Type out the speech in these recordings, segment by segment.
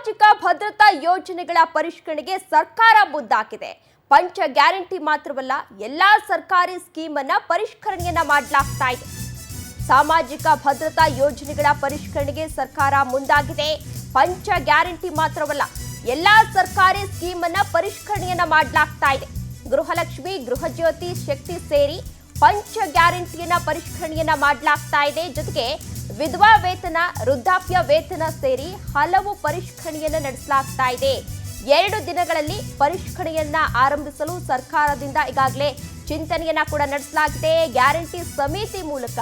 ಸಾಮಾಜಿಕ ಭದ್ರತಾ ಯೋಜನೆಗಳ ಪರಿಷ್ಕರಣೆಗೆ ಸರ್ಕಾರ ಮುಂದಾಗಿದೆ. ಪಂಚ ಗ್ಯಾರಂಟಿ ಮಾತ್ರವಲ್ಲ, ಎಲ್ಲಾ ಸರ್ಕಾರಿ ಸ್ಕೀಮ್ ಅನ್ನ ಪರಿಷ್ಕರಣೆಯನ್ನ ಮಾಡಲಾಗ್ತಾ ಇದೆ. ಸಾಮಾಜಿಕ ಭದ್ರತಾ ಯೋಜನೆಗಳ ಪರಿಷ್ಕರಣೆಗೆ ಸರ್ಕಾರ ಮುಂದಾಗಿದೆ. ಪಂಚ ಗ್ಯಾರಂಟಿ ಮಾತ್ರವಲ್ಲ, ಎಲ್ಲಾ ಸರ್ಕಾರಿ ಸ್ಕೀಮ್ ಅನ್ನ ಪರಿಷ್ಕರಣೆಯನ್ನ ಮಾಡಲಾಗ್ತಾ ಇದೆ. ಗೃಹಲಕ್ಷ್ಮಿ, ಗೃಹಜ್ಯೋತಿ, ಶಕ್ತಿ ಸೇರಿ ಪಂಚ ಗ್ಯಾರಂಟಿಯನ್ನ ಪರಿಷ್ಕರಣೆಯನ್ನ ಮಾಡಲಾಗ್ತಾ ಇದೆ. ಜೊತೆಗೆ ವಿಧವಾ ವೇತನ, ವೃದ್ಧಾಪ್ಯ ವೇತನ ಸೇರಿ ಹಲವು ಪರಿಷ್ಕರಣೆಯನ್ನ ನಡೆಸಲಾಗ್ತಾ ಇದೆ. 2 ದಿನಗಳಲ್ಲಿ ಪರಿಷ್ಕರಣೆಯನ್ನ ಆರಂಭಿಸಲು ಸರ್ಕಾರದಿಂದ ಈಗಾಗಲೇ ಚಿಂತನೆಯನ್ನ ಕೂಡ ನಡೆಸಲಾಗಿದೆ. ಗ್ಯಾರಂಟಿ ಸಮಿತಿ ಮೂಲಕ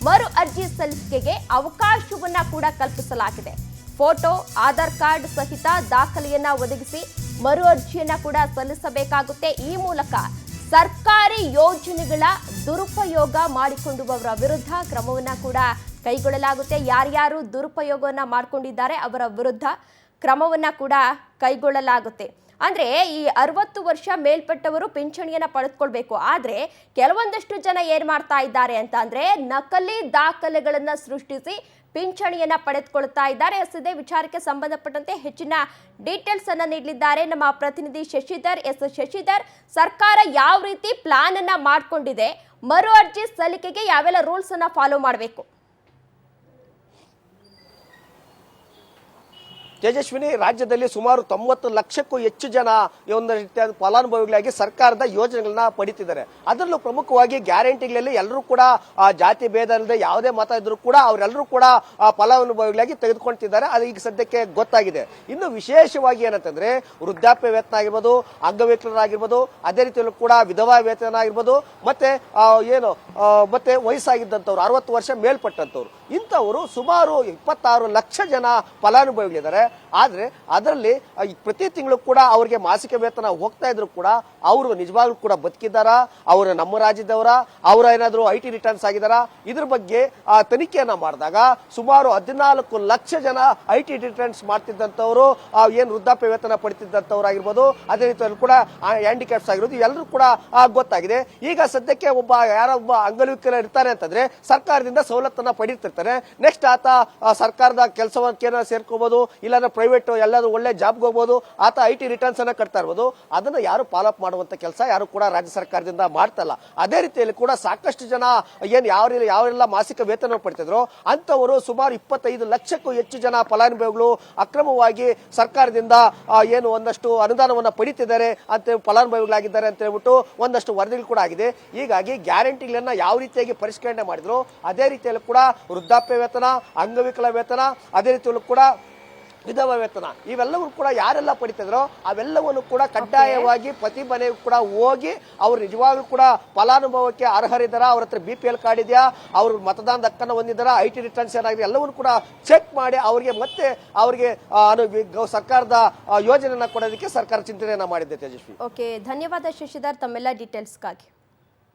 ಮರು ಅರ್ಜಿ ಸಲ್ಲಿಕೆಗೆ ಅವಕಾಶವನ್ನ ಕೂಡ ಕಲ್ಪಿಸಲಾಗಿದೆ. ಫೋಟೋ, ಆಧಾರ್ ಕಾರ್ಡ್ ಸಹಿತ ದಾಖಲೆಯನ್ನ ಒದಗಿಸಿ ಮರು ಅರ್ಜಿಯನ್ನ ಕೂಡ ಸಲ್ಲಿಸಬೇಕಾಗುತ್ತೆ. ಈ ಮೂಲಕ ಸರ್ಕಾರಿ ಯೋಜನೆಗಳ ದುರುಪಯೋಗ ಮಾಡಿಕೊಂಡುವವರ ವಿರುದ್ಧ ಕ್ರಮವನ್ನ ಕೂಡ ಕೈಗೊಳ್ಳಲಾಗುತ್ತೆ. ಯಾರ್ಯಾರು ದುರುಪಯೋಗವನ್ನ ಮಾಡಿಕೊಂಡಿದ್ದಾರೆ ಅವರ ವಿರುದ್ಧ ಕ್ರಮವನ್ನ ಕೂಡ ಕೈಗೊಳ್ಳಲಾಗುತ್ತೆ. ಅಂದ್ರೆ ಈ 60 ವರ್ಷ ಮೇಲ್ಪಟ್ಟವರು ಪಿಂಚಣಿಯನ್ನ ಪಡೆದುಕೊಳ್ಬೇಕು. ಆದ್ರೆ ಕೆಲವೊಂದಷ್ಟು ಜನ ಏನ್ ಮಾಡ್ತಾ ಇದ್ದಾರೆ ಅಂತ ಅಂದ್ರೆ ನಕಲಿ ದಾಖಲೆಗಳನ್ನ ಸೃಷ್ಟಿಸಿ ಪಿಂಚಣಿಯನ್ನ ಪಡೆದುಕೊಳ್ತಾ ಇದ್ದಾರೆ. ಇದೇ ವಿಚಾರಕ್ಕೆ ಸಂಬಂಧಪಟ್ಟಂತೆ ಹೆಚ್ಚಿನ ಡೀಟೇಲ್ಸ್ ಅನ್ನ ನೀಡಲಿದ್ದಾರೆ ನಮ್ಮ ಪ್ರತಿನಿಧಿ ಶಶಿಧರ್. ಶಶಿಧರ್, ಸರ್ಕಾರ ಯಾವ ರೀತಿ ಪ್ಲಾನ್ ಅನ್ನ ಮಾಡ್ಕೊಂಡಿದೆ, ಮರು ಅರ್ಜಿ ಸಲ್ಲಿಕೆಗೆ ಯಾವೆಲ್ಲ ರೂಲ್ಸ್ ಅನ್ನ ಫಾಲೋ ಮಾಡಬೇಕು? ತೇಜಸ್ವಿನಿ, ರಾಜ್ಯದಲ್ಲಿ ಸುಮಾರು 90 ಲಕ್ಷಕ್ಕೂ ಹೆಚ್ಚು ಜನ ಈ ಒಂದು ರೀತಿಯ ಫಲಾನುಭವಿಗಳಾಗಿ ಸರ್ಕಾರದ ಯೋಜನೆಗಳನ್ನ ಪಡಿತಿದ್ದಾರೆ. ಅದರಲ್ಲೂ ಪ್ರಮುಖವಾಗಿ ಗ್ಯಾರಂಟಿಗಳಲ್ಲಿ ಎಲ್ಲರೂ ಕೂಡ ಜಾತಿ ಭೇದ ಇಲ್ಲದೆ ಯಾವುದೇ ಮತ ಇದ್ರೂ ಕೂಡ ಅವರೆಲ್ಲರೂ ಕೂಡ ಫಲಾನುಭವಿಗಳಾಗಿ ತೆಗೆದುಕೊಳ್ತಿದ್ದಾರೆ. ಅದು ಈಗ ಸದ್ಯಕ್ಕೆ ಗೊತ್ತಾಗಿದೆ. ಇನ್ನು ವಿಶೇಷವಾಗಿ ಏನಂತಂದ್ರೆ ವೃದ್ಧಾಪ್ಯ ವೇತನ ಆಗಿರ್ಬೋದು, ಅಂಗವಿಕಲರಾಗಿರ್ಬೋದು, ಅದೇ ರೀತಿಯಲ್ಲೂ ಕೂಡ ವಿಧವಾ ವೇತನ ಆಗಿರ್ಬೋದು, ಮತ್ತೆ ಮತ್ತೆ ವಯಸ್ಸಾಗಿದ್ದಂಥವ್ರು 60 ವರ್ಷ ಮೇಲ್ಪಟ್ಟಂತವ್ರು, ಇಂಥವರು ಸುಮಾರು 26 ಲಕ್ಷ ಜನ ಫಲಾನುಭವಿಗಳಿದ್ದಾರೆ. ಆದ್ರೆ ಅದರಲ್ಲಿ ಪ್ರತಿ ತಿಂಗಳು ಕೂಡ ಅವರಿಗೆ ಮಾಸಿಕ ವೇತನ ಹೋಗ್ತಾ ಇದ್ರು ಕೂಡ ಅವರು ನಿಜವಾಗ್ಲೂ ಕೂಡ ಬದುಕಿದಾರ, ಅವರು ನಮ್ಮ ರಾಜ್ಯದವರ, ಅವರ ಏನಾದ್ರು IT ರಿಟರ್ನ್ಸ್ ಆಗಿದಾರ, ಇದ್ರ ಬಗ್ಗೆ ತನಿಖೆಯನ್ನ ಮಾಡಿದಾಗ ಸುಮಾರು 14 ಲಕ್ಷ ಜನ IT ರಿಟರ್ನ್ಸ್ ಮಾಡ್ತಿದ್ದಂಥವ್ರು, ಏನ್ ವೃದ್ಧಾಪ್ಯ ವೇತನ ಪಡಿತಿದ್ದಂಥವ್ರು ಆಗಿರ್ಬೋದು, ಅದೇ ರೀತಿಯಲ್ಲಿ ಕೂಡ ಹ್ಯಾಂಡಿಕ್ಯಾಪ್ಸ್ ಆಗಿರೋದು ಎಲ್ಲರೂ ಕೂಡ ಗೊತ್ತಾಗಿದೆ. ಈಗ ಸದ್ಯಕ್ಕೆ ಯಾರೊಬ್ಬ ಅಂಗವಿಕಲ ಇರ್ತಾರೆ ಅಂತಂದ್ರೆ ಸರ್ಕಾರದಿಂದ ಸವಲತ್ತನ್ನ ಪಡೀತಿರ್ತಾರೆ. ನೆಕ್ಸ್ಟ್ ಆತ ಸರ್ಕಾರದ ಕೆಲಸವನ್ನ ಸೇರ್ಕೋಬಹುದು, ಇಲ್ಲಾಂದ್ರೆ ಪ್ರೈವೇಟ್ ಎಲ್ಲಾದ್ರೂ ಒಳ್ಳೆ ಜಾಬ್ಗೆ ಹೋಗ್ಬೋದು, ಆತ IT ರಿಟರ್ನ್ಸ್ ಅನ್ನ ಕಟ್ತಾ ಇರ್ಬೋದು. ಅದನ್ನ ಯಾರು ಫಾಲೋ ಅಪ್ ಮಾಡುವಂತ ಕೆಲಸ ಯಾರು ಕೂಡ ರಾಜ್ಯ ಸರ್ಕಾರದಿಂದ ಮಾಡ್ತಲ್ಲ. ಅದೇ ರೀತಿಯಲ್ಲಿ ಕೂಡ ಸಾಕಷ್ಟು ಜನ ಯಾರೆಲ್ಲ ಮಾಸಿಕ ವೇತನ ಪಡ್ತಿದ್ರು ಅಂತವರು ಸುಮಾರು 25 ಲಕ್ಷಕ್ಕೂ ಹೆಚ್ಚು ಜನ ಫಲಾನುಭವಿಗಳು ಅಕ್ರಮವಾಗಿ ಸರ್ಕಾರದಿಂದ ಒಂದಷ್ಟು ಅನುದಾನವನ್ನ ಪಡಿತಿದ್ದಾರೆ ಅಂತ ಫಲಾನುಭವಿಗಳಾಗಿದ್ದಾರೆ ಅಂತ ಹೇಳ್ಬಿಟ್ಟು ಒಂದಷ್ಟು ವರದಿಗಳು ಕೂಡ ಆಗಿದೆ. ಹೀಗಾಗಿ ಗ್ಯಾರಂಟಿಗಳನ್ನ ಯಾವ ರೀತಿಯಾಗಿ ಪರಿಷ್ಕರಣೆ ಮಾಡಿದ್ರು ಅದೇ ರೀತಿಯಲ್ಲಿ ಕೂಡ ವೃದ್ಧಾಪ್ಯ ವೇತನ, ಅಂಗವಿಕಲ ವೇತನ, ಅದೇ ರೀತಿಯಲ್ಲೂ ಕೂಡ ವಿಧವಾ ವೇತನ, ಇವೆಲ್ಲವೂ ಕೂಡ ಯಾರೆಲ್ಲ ಪಡಿತಿದ್ರೋ ಅವೆಲ್ಲವನ್ನು ಕೂಡ ಕಡ್ಡಾಯವಾಗಿ ಪ್ರತಿ ಮನೆಗೂ ಕೂಡ ಹೋಗಿ ಅವ್ರು ನಿಜವಾಗ್ಲೂ ಕೂಡ ಫಲಾನುಭವಕ್ಕೆ ಅರ್ಹರಿದ್ದಾರ, ಅವ್ರ ಹತ್ರ BPL ಕಾರ್ಡ್ ಇದೆಯಾ, ಅವ್ರ ಮತದಾನದ ಹಕ್ಕನ್ನು ಹೊಂದಿದಾರ, IT ರಿಟರ್ನ್ಸ್ ಏನಾಗಿದೆ ಎಲ್ಲವನ್ನು ಕೂಡ ಚೆಕ್ ಮಾಡಿ ಅವರಿಗೆ ಮತ್ತೆ ಅವರಿಗೆ ಸರ್ಕಾರದ ಯೋಜನೆಯನ್ನ ಕೊಡೋದಕ್ಕೆ ಸರ್ಕಾರ ಚಿಂತನೆಯನ್ನ ಮಾಡಿದೆ. ತೇಜಸ್ವಿ, ಓಕೆ, ಧನ್ಯವಾದ ಶಶಿಧರ್ ತಮ್ಮೆಲ್ಲ ಡೀಟೇಲ್ಸ್ಗಾಗಿ.